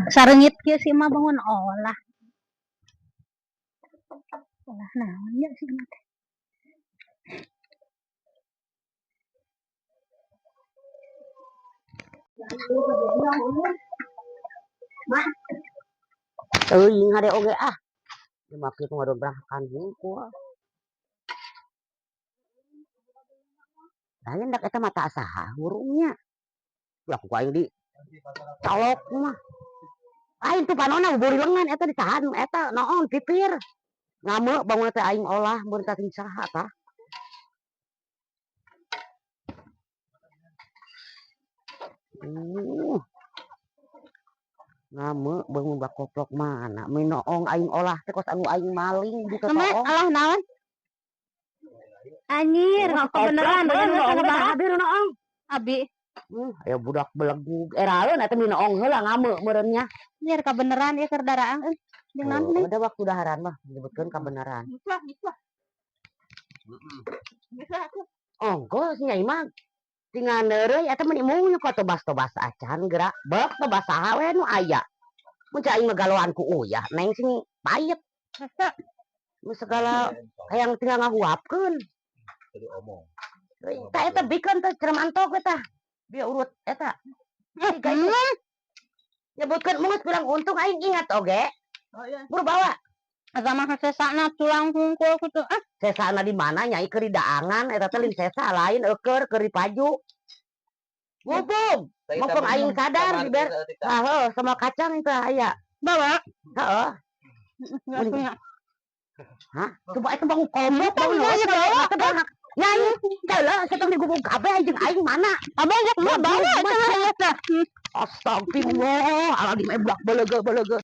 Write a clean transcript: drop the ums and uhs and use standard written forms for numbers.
Sarengit kieu si mah bangun olah. Olah naon ya si mah teh. Teuing hade oge ah. Dimaki ku ngadobrakan hungkul. Lain dak eta mata saha hurungnya. Ya ku aing di colok mah. Aing tuh panonna buri lengan eta ditahan eta naon pipir. Ngame bangun teh aing olah mun kating saha tah. Ngame bangun bakoplok mana minoong aing olah teh kos anu aing maling di totoong. Alah naon? Anjir, kebeneran hadir noong. Abi. Aya budak belegug eraeun eta minoong heula ngame meureunnya. Anjir kebeneran ieu keur daraan euy. Jeung naon nih? Ada waktu daharan mah disebutkeun kebenaran. Bisa aku. Ongko si Nyai mah tinggal neureuy eta meni mung ka tobas-tobas acan gerak beuk tobas saha we nu aya. Mun cai aing megaloan ku uyah neng sing payet. Hese. Nu segala hayang tinggal ngahuapkeun. Jadi omong. Tah eta bikeun teh cermantok eta. Bieu urut eta. Nyebutkeun mungut kurang untung aing ingat oge. Oh iya. Buru bawa. Eta mah sesana tulang hungkul kitu. Sesana di mana Nyai keur di daangan eta teh lin sesa lain eukeur keur di paju. Ngupung. Mumpung aing kadar diber. Heuh, sama kacang itu aya. Bawa. Heeh. Hah? Coba eta bangun komplek bangun bawa. Nyai, heula setong digubung kabeh anjing aing mana? Abang geus bawa. Astagfirullah, ala di meblak beuleugeut.